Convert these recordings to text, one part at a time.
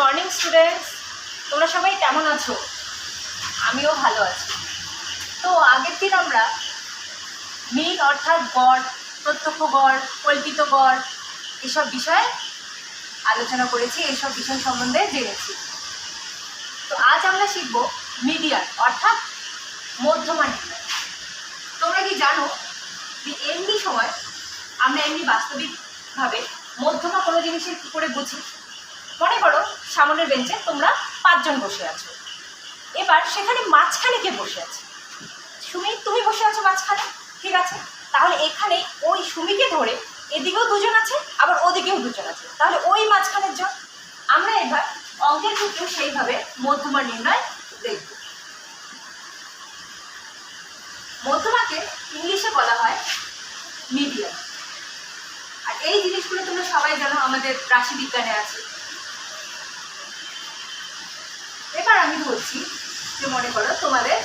Morning students, তোমরা সবাই কেমন আছো? আমিও ভালো আছি। তো আগের দিন আমরা মিল অর্থাৎ গড়, প্রত্যক্ষ গড়, কল্পিত গড় এসব বিষয়ে আলোচনা করেছি, এইসব বিষয় সম্বন্ধে জেনেছি। তো আজ আমরা শিখব মিডিয়ান অর্থাৎ মধ্যমা নির্ণয়। তোমরা কি জানো যে এমনি সময় আমরা এমনি বাস্তবিকভাবে মধ্যমা কোনো জিনিসের কী করে বুঝি? মনে করো সামনের বেঞ্চে তোমরা 5 জন বসে আছো, এবার সেখানে মাঝখানে কে বসে আছে? সুমি, তুমি বসে আছো মাঝখানে, ঠিক আছে। তাহলে এখানে ওই সুমিকে ধরে এদিকেও 2 জন আছে, আবার ওদিকেও 2 জন আছে, তাহলে ওই মাঝখানের জন। আমরা এবার অঙ্কের ক্ষেত্রে সেইভাবে মধ্যমা নির্ণয় দেখব। মধ্যমাকে ইংলিশে বলা হয় মিডিয়ান। আর এই জিনিসগুলো তোমরা সবাই জানো, আমাদের রাশি বিজ্ঞানে আছে। এবার আমি বলছি যে মনে করো তোমাদের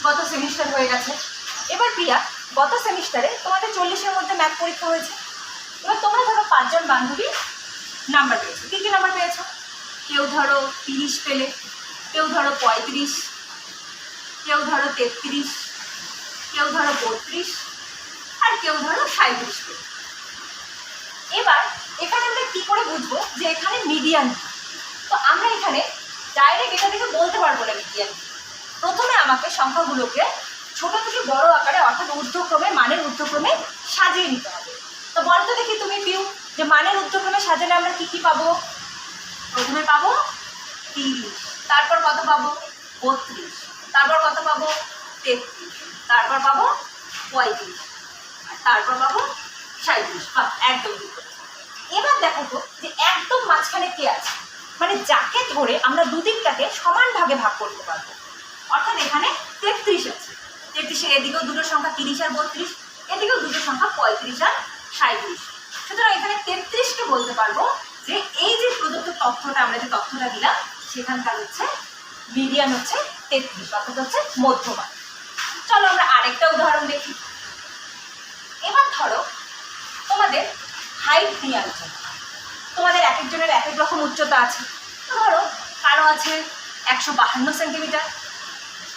গত সেমিস্টার হয়ে গেছে। এবার প্রিয়া, গত সেমিস্টারে তোমাদের 40-এর মধ্যে ম্যাথ পরীক্ষা হয়েছে। এবার তোমরা ধরো 5 জন বান্ধবী নাম্বার পেয়েছো। কী কী নাম্বার পেয়েছো? কেউ ধরো 30 পেলে, কেউ ধরো 35, কেউ ধরো 33, কেউ ধরো 32, আর কেউ ধরো 37 পেলে। এবার এখানে আমরা কী করে বুঝবো যে এখানে মিডিয়ান? তো আমরা এখানে ডাইরেক্ট এটা থেকে বলতে পারবো না মিডিয়ান। প্রথমে আমাকে সংখ্যাগুলোকে ছোট থেকে বড় আকারে অর্থাৎ ঊর্ধ্বক্রমে, মানের ঊর্ধ্বক্রমে সাজিয়ে নিতে হবে। তো বলতো দেখি তুমি পিউ, যে মানের ঊর্ধ্বক্রমে সাজালে আমরা কি কি পাবো? প্রথমে পাবো 30, তারপর কত পাবো? 32, তারপর কত পাবো? 33, তারপর পাবো 35, আর তারপর পাবো 37। বা একদম ঠিক। এবার দেখো তো যে একদম মাঝখানে কে আছে, মানে যাকে ধরে আমরা দুদিকটাকে সমান ভাগে ভাগ করতে পারবো। অর্থাৎ এখানে 33 আছে, 33-এর এদিকেও 2টো সংখ্যা 30 আর 32, এদিকেও 2টো সংখ্যা 35 আর 37। সুতরাং এখানে 33কে বলতে পারবো যে এই যে প্রদত্ত তথ্যটা, আমরা যে তথ্যটা দিলাম সেখানকার হচ্ছে মিডিয়ান হচ্ছে 33, অর্থাৎ হচ্ছে মধ্যমা। চলো আমরা আরেকটা উদাহরণ দেখি। এবার ধরো তোমাদের হাইট নিয়ে আলোচনা। তোমাদের এক একজনের এক এক রকম উচ্চতা আছে। ধরো কারো আছে 152 সেন্টিমিটার,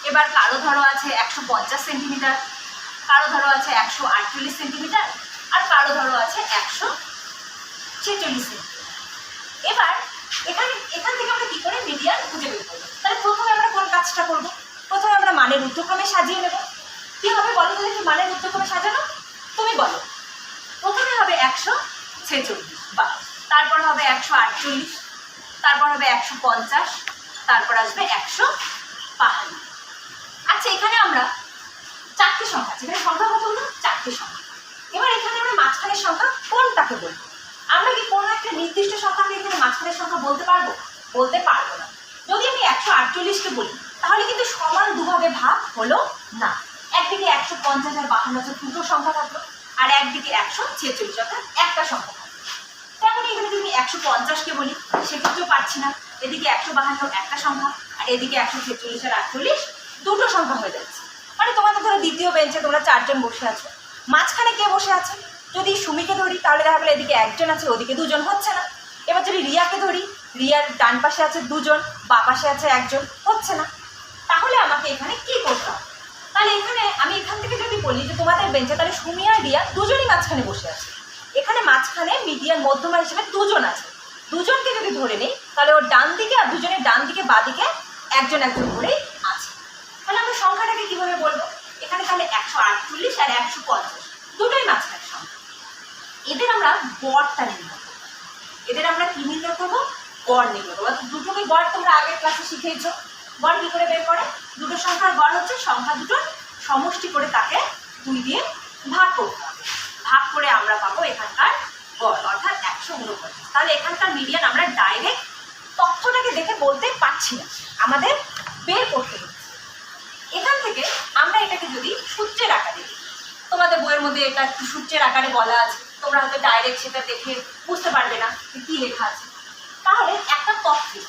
এবার কারো ধরো আছে 150 সেন্টিমিটার, কারো ধরো আছে 148 সেন্টিমিটার, আর কারো ধরো আছে 146 সেন্টিমিটার। এবার এখান থেকে আমরা কী করে মিডিয়ান খুঁজে বের করবো? তাহলে প্রথমে আমরা কোন কাজটা করব? প্রথমে আমরা মানের ঊর্ধ্বক্রমে সাজিয়ে নেব। কী হবে বলো তো দেখি মানের ঊর্ধ্বক্রমে সাজানো? তুমি বলো। প্রথমে হবে 146, বা তারপর হবে 148, তারপর হবে 150, তারপর আসবে 152। আচ্ছা, এখানে আমরা 4টে সংখ্যা আছে। এখানে সংখ্যা কত হলো? 4টে সংখ্যা। এবার এখানে আমরা মাঝখানের সংখ্যা কোনটাকে বলবো? আমরা কি কোনো একটা নির্দিষ্ট সংখ্যাকে এখানে মাঝখানের সংখ্যা বলতে পারবো? বলতে পারবো না। যদি আমি 148কে বলি তাহলে কিন্তু সমান দুভাগে ভাগ হলো না। একদিকে 150 আর 52 দুটো সংখ্যা থাকলো, আর একদিকে 146 অর্থাৎ একটা সংখ্যা থাকলো। তেমন এখানে যদি 150কে বলি সেক্ষেত্রেও পাচ্ছি না। এদিকে 152 একটা সংখ্যা, আর এদিকে 146 আর 48 দুটো সংখ্যা হয়ে যাচ্ছে। মানে তোমাদের ধরো দ্বিতীয় বেঞ্চে তোমরা 4 জন বসে আছো, মাঝখানে কে বসে আছে? যদি সুমিকে ধরি তাহলে দেখা গেলো এদিকে 1 জন আছে, ওদিকে 2 জন, হচ্ছে না। এবার যদি রিয়াকে ধরি, রিয়ার ডান পাশে আছে 2 জন, বাঁ পাশে আছে 1 জন, হচ্ছে না। তাহলে আমাকে এখানে কি করতে হবে? তাহলে আমি এখান থেকে যদি বলি যে তোমাদের বেঞ্চে তাহলে সুমি আর রিয়া দুজনই মাঝখানে বসে আছে। এখানে মাঝখানে মিডিয়ান মধ্যমা হিসেবে 2 জন আছে। 2 জনকে যদি ধরে নিই তাহলে ওর ডান দিকে আর 2 জনের ডান দিকে বাঁ দিকে 1 জন করেই আছে। তাহলে আমরা সংখ্যাটাকে কীভাবে বলবো? এখানে তাহলে 148 আর 150 দুটোই মাঝখানের সংখ্যা। এদের আমরা গড়টা নির্ণয় করবো। এদের আমরা কি নির্ণয় করবো? গড় নির্ণয় করবো। দুটোকে গড় তোমরা আগের ক্লাসে শিখেছো। গড় কী করে বের করে? দুটো সংখ্যার গড় হচ্ছে সংখ্যা দুটোর সমষ্টি করে তাকে 2 দিয়ে ভাগ করতে হবে। ভাগ করে আমরা পাবো এখানকার গড় অর্থাৎ 149। তাহলে এখানকার মিডিয়ান আমরা ডাইরেক্ট তথ্যটাকে দেখে বলতে পারছি না, আমাদের বের করতে হচ্ছে। এখান থেকে আমরা এটাকে যদি সূত্রের আকারে দিই, তোমাদের বইয়ের মধ্যে এটা একটু সূত্রের আকারে বলা আছে, তোমরা হয়তো ডাইরেক্ট সেটা দেখে বুঝতে পারবে না কী লেখা আছে। তাহলে একটা তথ্যে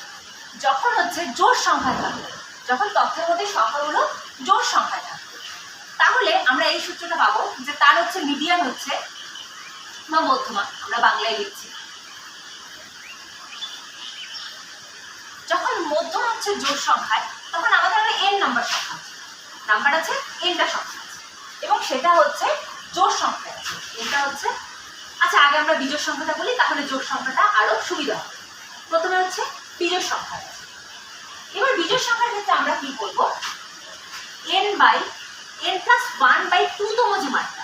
যখন হচ্ছে জোড় সংখ্যা থাকবে, যখন তথ্যের মধ্যে সংখ্যাগুলো জোড় সংখ্যা থাকবে, তাহলে আমরা এই সূত্রটা পাবো যে তার হচ্ছে মিডিয়ান হচ্ছে বা মধ্যমা, আমরা বাংলায় লিখছি। মধ্যম হচ্ছে জোড় সংখ্যায়, তখন আমাদের একটা n নাম্বার সংখ্যা আছে, নাম্বার আছে nটা সংখ্যা আছে, এবং সেটা হচ্ছে জোড় সংখ্যা আছে, এটা হচ্ছে। আচ্ছা, আগে আমরা বিজোড় সংখ্যাটা বলি, তাহলে জোড় সংখ্যাটা আরো সুবিধা হবে। প্রথমে হচ্ছে বিজোড় সংখ্যা আছে। এবার বিজোড় সংখ্যার ক্ষেত্রে আমরা কি করব, n+1/2 তম যে মানটা,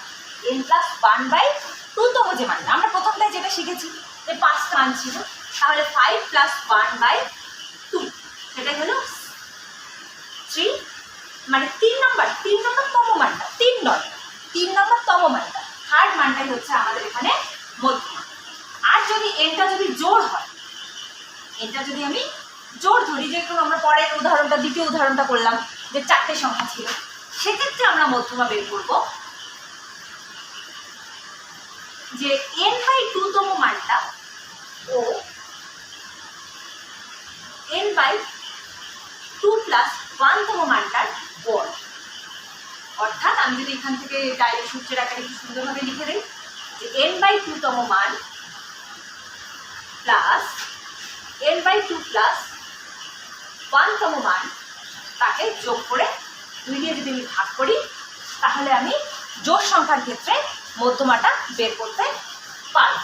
n+1/2 তম যে মানটা, আমরা প্রথমটায় যেটা শিখেছি যে 5টা মান ছিল, তাহলে 5 + 1/2, সেটাই হলো 3, মানে 3 নম্বর তম মানটা, 3 নয়, 3 নম্বর তম মানটা, থার্ড মানটাই হচ্ছে আমাদের এখানে মধ্যমা। আর যদি এনটা যদি জোড় হয়, এটা যদি আমি জোড় ধরি, যেরকম আমরা পরের উদাহরণটা, দ্বিতীয় উদাহরণটা করলাম যে 4টে সংখ্যা ছিল, সেক্ষেত্রে আমরা মধ্যমা বের করব যে n/2 তম মানটা ও n/2 + 1 তম মানটার গড়। অর্থাৎ আমি যদি এখান থেকে ডাইরেক্ট সূত্রের আকারে একটু সুন্দরভাবে লিখে দিই যে n/2 তম মান প্লাস n/2 + 1 তম মান, তাকে যোগ করে 2 দিয়ে যদি আমি ভাগ করি, তাহলে আমি জোড় সংখ্যার ক্ষেত্রে মধ্যমাটা বের করতে পারব।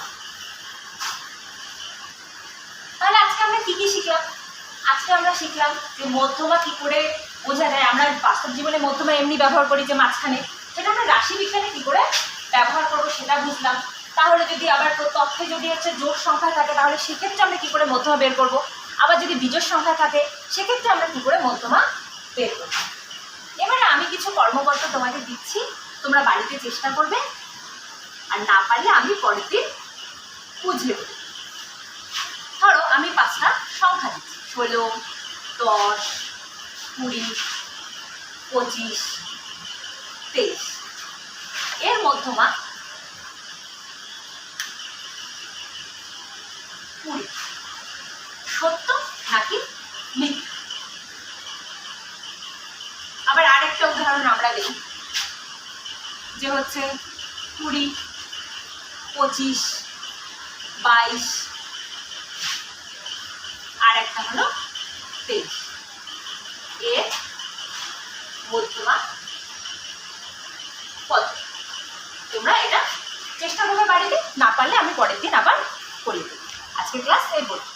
তাহলে আজকে আমরা কি কি শিখলাম? আজকে আমরা শিখলাম যে মধ্যমা কি করে বোঝা যায়। আমরা বাস্তব জীবনে মধ্যমা এমনি ব্যবহার করি যে মাঝখানে, সেটা আমরা রাশি বিজ্ঞানে কি করে ব্যবহার করবো সেটা বুঝলাম। তাহলে যদি আবার তথ্যে যদি হচ্ছে জোড় সংখ্যা থাকে, তাহলে সেক্ষেত্রে আমরা কি করে মধ্যমা বের করব। আবার যদি বিজোড় সংখ্যা থাকে, সেক্ষেত্রে আমরা কি করে মধ্যমা বের করব। এবারে আমি কিছু কর্মপত্র তোমাদের দিচ্ছি, তোমরা বাড়িতে চেষ্টা করবে, আর না পারলে আমি পরের দিন বুঝিয়ে দেবো। ধরো আমি 5টা সংখ্যা দিচ্ছি, 16, 10, 20, 25, 23। এর মধ্যমা 20, সত্য নাকি মিথ্যা। আবার আরেকটা উদাহরণ আমরা দিই যে হচ্ছে 20, 25, 22, আর একটা হলো 23। এর মধ্যমা কত? তোমরা এটা চেষ্টা করবে বাড়িতে, না পারলে আমি পরের দিন আবার করিয়ে দেবো। আজকের ক্লাস এই বলবো।